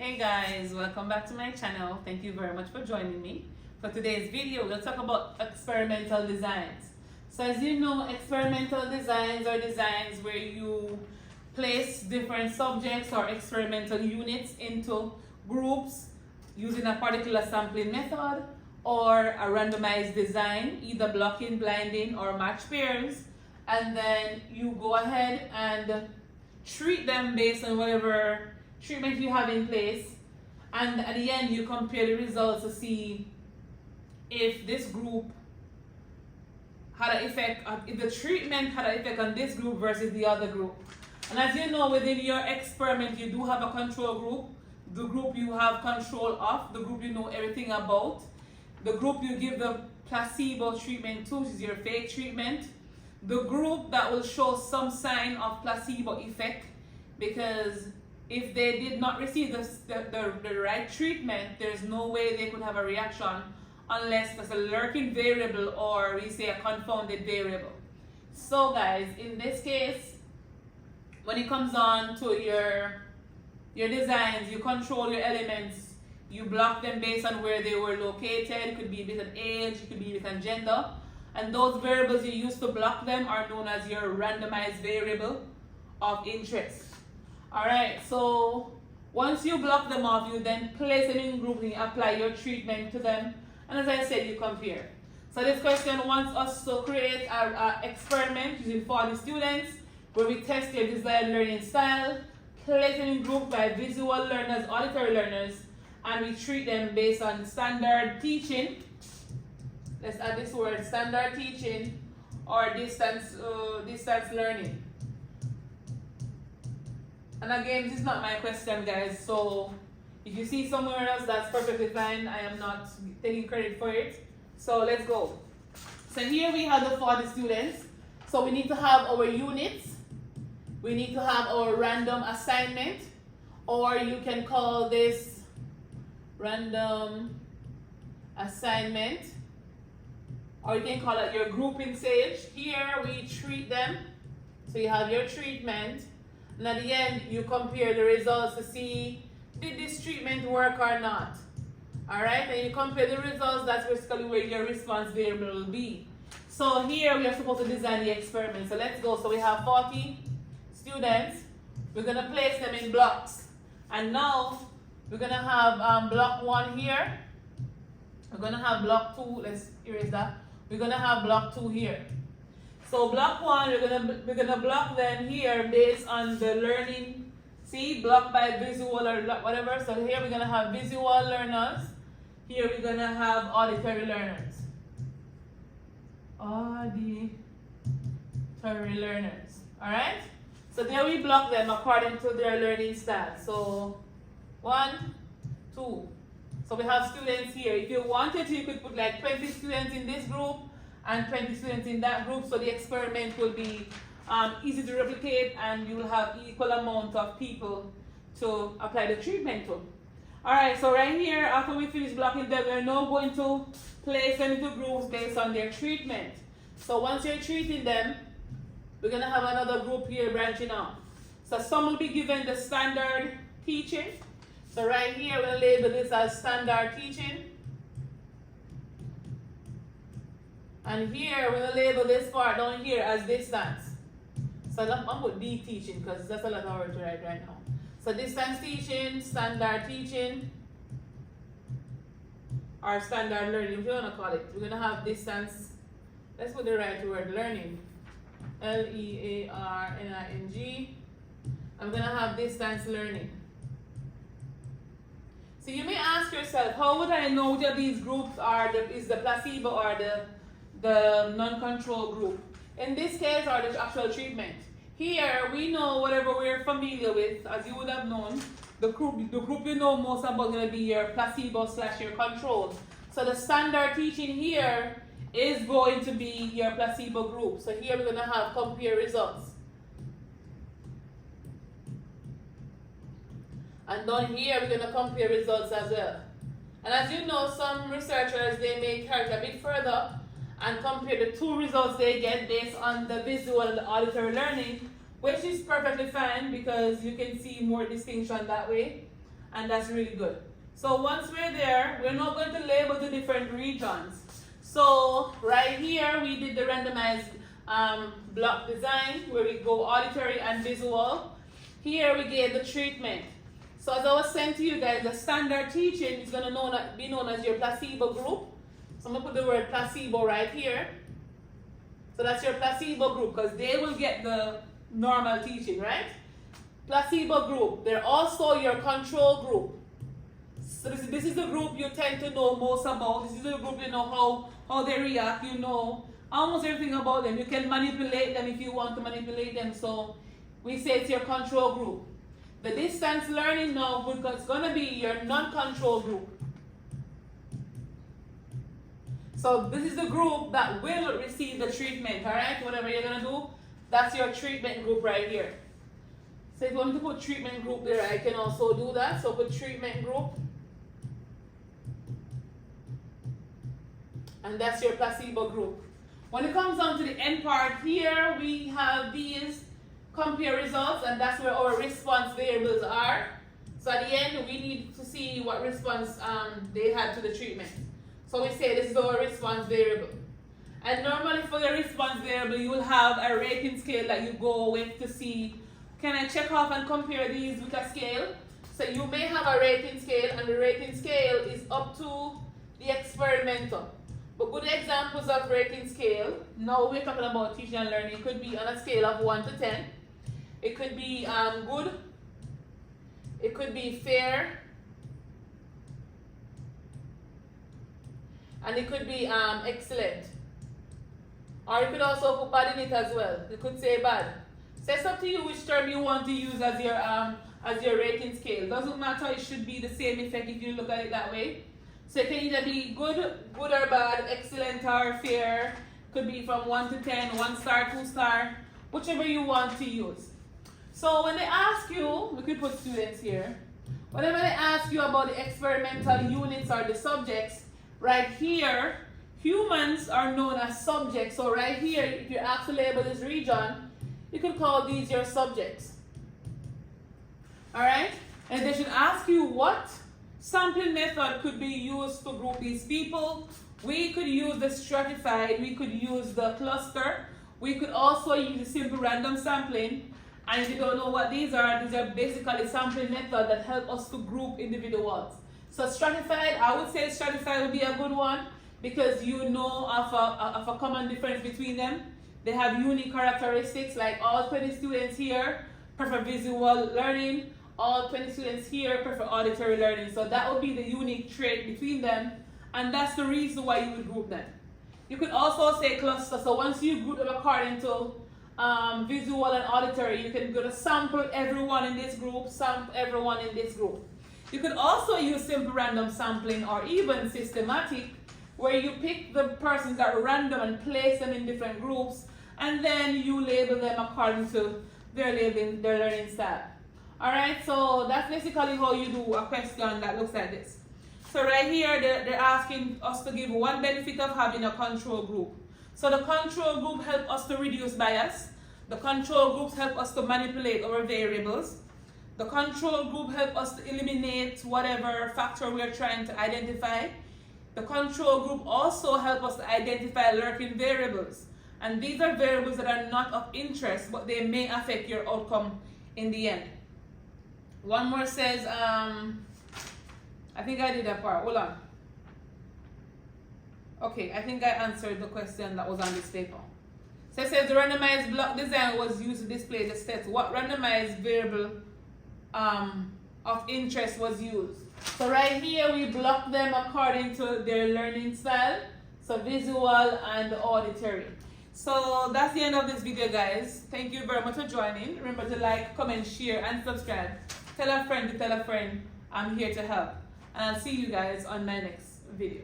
Hey guys, welcome back to my channel. Thank you very much for joining me. For today's video, we'll talk about experimental designs. So as you know, experimental designs are designs where you place different subjects or experimental units into groups using a particular sampling method or a randomized design, either blocking, blinding, or match pairs, and then you go ahead and treat them based on whatever treatment you have in place, and at the end you compare the results to see if this group had an effect, if the treatment had an effect on this group versus the other group. And as you know, within your experiment you do have a control group, the group you have control of, the group you know everything about, the group you give the placebo treatment to, which is your fake treatment, the group that will show some sign of placebo effect, because if they did not receive the right treatment, there's no way they could have a reaction unless there's a lurking variable, or we say a confounded variable. So guys, in this case, when it comes on to your designs, you control your elements, you block them based on where they were located. It could be based on age, it could be based on gender, and those variables you use to block them are known as your randomized variable of interest. Alright, so once you block them off, you then place them in groups and you apply your treatment to them. And as I said, you compare. So this question wants us to create an experiment using 40 students where we test their desired learning style, place them in groups by visual learners, auditory learners, and we treat them based on standard teaching. Let's add this word, standard teaching, or distance learning. And again, this is not my question, guys, so if you see somewhere else, that's perfectly fine. I am not taking credit for it. So let's go. So here we have the 40 students. So we need to have our units. We need to have our random assignment, or you can call this random assignment, or you can call it your grouping stage. Here we treat them. So you have your treatment. And at the end, you compare the results to see, did this treatment work or not? Alright, and you compare the results, that's basically where your response variable will be. So here we are supposed to design the experiment. So let's go. So we have 40 students. We're going to place them in blocks. And now we're going to have block 1 here. We're going to have block 2. Let's erase that. We're going to have block 2 here. So block 1, we're gonna block them here based on the learning. See, block by visual or whatever. So here we're gonna have visual learners. Here we're gonna have auditory learners. Auditory learners. Alright? So there we block them according to their learning style. So 1, 2. So we have students here. If you wanted to, you could put like 20 students in this group and 20 students in that group, so the experiment will be easy to replicate, and you will have equal amount of people to apply the treatment to. Alright, so right here, after we finish blocking them, we're now going to place them into groups based on their treatment. So once you're treating them, we're going to have another group here branching off. So some will be given the standard teaching. So right here, we'll label this as standard teaching. And here, we're going to label this part down here as distance. So I'm going to put D teaching, because that's a lot of work to write right now. So distance teaching, standard teaching, or standard learning, if you want to call it. We're going to have distance, let's put the right word, learning. Learning. I'm going to have distance learning. So you may ask yourself, how would I know which of these groups is the placebo or the non-control group? In this case, or the actual treatment. Here, we know whatever we're familiar with, as you would have known. The group you know most about is going to be your placebo / your control. So the standard teaching here is going to be your placebo group. So here we're going to have compare results. And down here, we're going to compare results as well. And as you know, some researchers, they may carry it a bit further and compare the two results they get based on the visual and the auditory learning, which is perfectly fine because you can see more distinction that way. and that's really good. So once we're there, we're not going to label the different regions. So right here, we did the randomized block design where we go auditory and visual. Here we gave the treatment. So as I was saying to you guys, the standard teaching is going to be known as your placebo group. So I'm going to put the word placebo right here. So that's your placebo group because they will get the normal teaching, right? Placebo group. They're also your control group. So this is the group you tend to know most about. This is the group you know how they react. You know almost everything about them. You can manipulate them if you want to manipulate them. So we say it's your control group. The distance learning now is going to be your non-control group. So this is the group that will receive the treatment, all right? Whatever you're going to do, that's your treatment group right here. So if you want to put treatment group there, I can also do that. So put treatment group. And that's your placebo group. When it comes down to the end part here, we have these compare results, and that's where our response variables are. So at the end, we need to see what response they had to the treatment. So we say this is our response variable. And normally for the response variable, you will have a rating scale that you go with to see, can I check off and compare these with a scale? So you may have a rating scale, and the rating scale is up to the experimental. But good examples of rating scale, now we're talking about teaching and learning, it could be on a scale of 1 to 10. It could be good, it could be fair, and it could be excellent. Or you could also put bad in it as well. You could say bad. So it's up to you which term you want to use as your rating scale. Doesn't matter, it should be the same effect if you look at it that way. So it can either be good or bad, excellent or fair. Could be from 1 to 10, 1 star, 2 star, whichever you want to use. So when they ask you, we could put students here. Whenever they ask you about the experimental units or the subjects, right here, humans are known as subjects. So right here, if you're asked to label this region, you can call these your subjects. Alright? And they should ask you what sampling method could be used to group these people. We could use the stratified, we could use the cluster, we could also use the simple random sampling. And if you don't know what these are basically sampling method that help us to group individuals. So stratified, I would say stratified would be a good one because you know of a common difference between them. They have unique characteristics, like all 20 students here prefer visual learning, all 20 students here prefer auditory learning. So that would be the unique trait between them, and that's the reason why you would group them. You could also say cluster. So once you group them according to visual and auditory, you can go to sample everyone in this group, sample everyone in this group. You could also use simple random sampling or even systematic, where you pick the persons that are random and place them in different groups, and then you label them according to their learning style. Alright, so that's basically how you do a question that looks like this. So right here, they're asking us to give one benefit of having a control group. So the control group help us to reduce bias. The control groups help us to manipulate our variables. The control group help us to eliminate whatever factor we are trying to identify. The control group also help us to identify lurking variables. And these are variables that are not of interest, but they may affect your outcome in the end. One more says, I think I did that part. Hold on. Okay, I think I answered the question that was on this paper. So it says the randomized block design was used to display the stats. What randomized variable of interest was used? So right here we block them according to their learning style. So visual and auditory. So that's the end of this video, guys. Thank you very much for joining. Remember to like, comment, share, and subscribe. Tell a friend to tell a friend I'm here to help. And I'll see you guys on my next video.